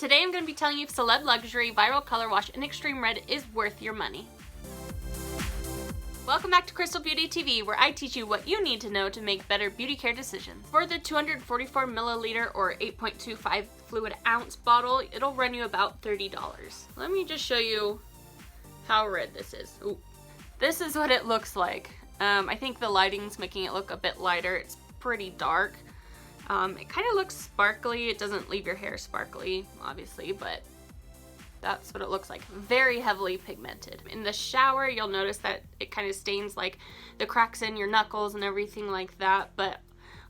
Today I'm going to be telling you if Celeb Luxury Viral Colorwash in Extreme Red is worth your money. Welcome back to Crystal Beauty TV, where I teach you what you need to know to make better beauty care decisions. For the 244 milliliter or 8.25 fluid ounce bottle, it'll run you about $30. Let me just show you how red this is. Ooh. This is what it looks like. I think the lighting's making it look a bit lighter. It's pretty dark. It kind of looks sparkly. It doesn't leave your hair sparkly, obviously, but that's what it looks like. Very heavily pigmented. In the shower, you'll notice that it kind of stains like the cracks in your knuckles and everything like that, but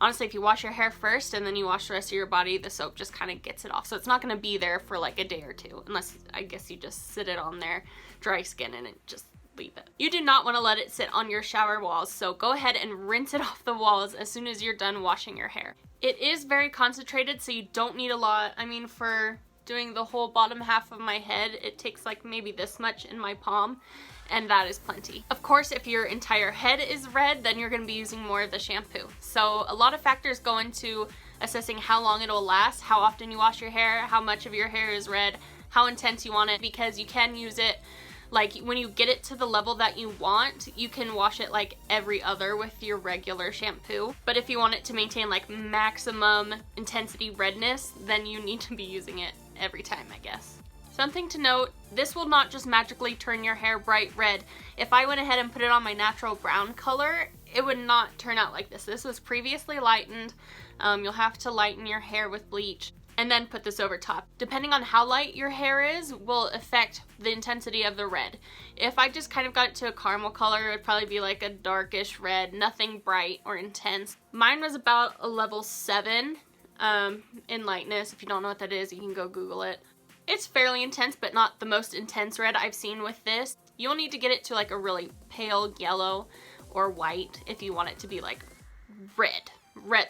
honestly, if you wash your hair first and then you wash the rest of your body, the soap just kind of gets it off. So it's not going to be there for like a day or two, unless I guess you just sit it on there, dry skin, and it just leave it. You do not want to let it sit on your shower walls, so go ahead and rinse it off the walls as soon as you're done washing your hair. It is very concentrated, so you don't need a lot. I mean, for doing the whole bottom half of my head, it takes like maybe this much in my palm, and that is plenty. Of course, if your entire head is red, then you're going to be using more of the shampoo. So a lot of factors go into assessing how long it'll last, how often you wash your hair, how much of your hair is red, how intense you want it, because you can use it like when you get it to the level that you want, you can wash it like every other with your regular shampoo. But if you want it to maintain like maximum intensity redness, then you need to be using it every time, I guess. Something to note, this will not just magically turn your hair bright red. If I went ahead and put it on my natural brown color, it would not turn out like this. This was previously lightened. You'll have to lighten your hair with bleach and then put this over top. Depending on how light your hair is will affect the intensity of the red. If I just kind of got it to a caramel color, it would probably be like a darkish red, nothing bright or intense. Mine was about a level 7 in lightness. If you don't know what that is, you can go Google it. It's fairly intense, but not the most intense red I've seen with this. You'll need to get it to like a really pale yellow or white if you want it to be like red,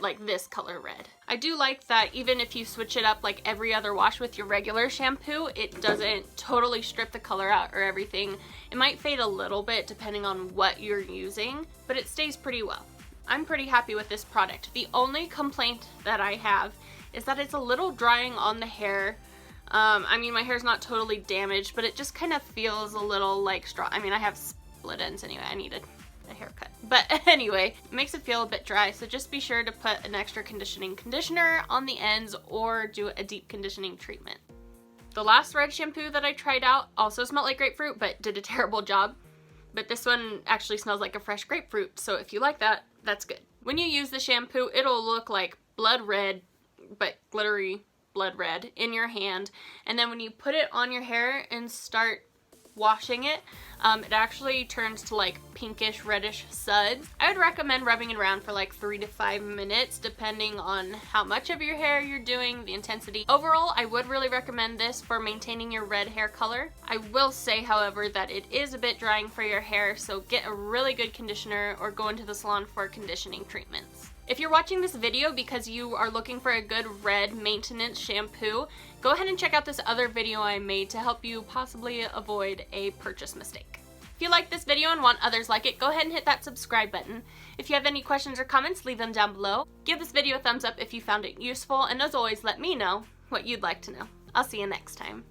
like this color red. I do like that even if you switch it up like every other wash with your regular shampoo, it doesn't totally strip the color out or everything. It might fade a little bit depending on what you're using, but it stays pretty well. I'm pretty happy with this product. The only complaint that I have is that it's a little drying on the hair. I mean, my hair's not totally damaged, but it just kind of feels a little like straw. I mean, I have split ends anyway. I needed a haircut. But anyway, it makes it feel a bit dry, so just be sure to put an extra conditioner on the ends or do a deep conditioning treatment. The last red shampoo that I tried out also smelled like grapefruit, but did a terrible job. But this one actually smells like a fresh grapefruit, so if you like that, that's good. When you use the shampoo, it'll look like blood red, but glittery blood red in your hand, and then when you put it on your hair and start washing it, it actually turns to like pinkish reddish suds. I would recommend rubbing it around for like 3 to 5 minutes depending on how much of your hair you're doing, the intensity. Overall, I would really recommend this for maintaining your red hair color. I will say, however, that it is a bit drying for your hair, so get a really good conditioner or go into the salon for conditioning treatments. If you're watching this video because you are looking for a good red maintenance shampoo, go ahead and check out this other video I made to help you possibly avoid a purchase mistake. If you like this video and want others like it, go ahead and hit that subscribe button. If you have any questions or comments, leave them down below. Give this video a thumbs up if you found it useful, and as always, let me know what you'd like to know. I'll see you next time.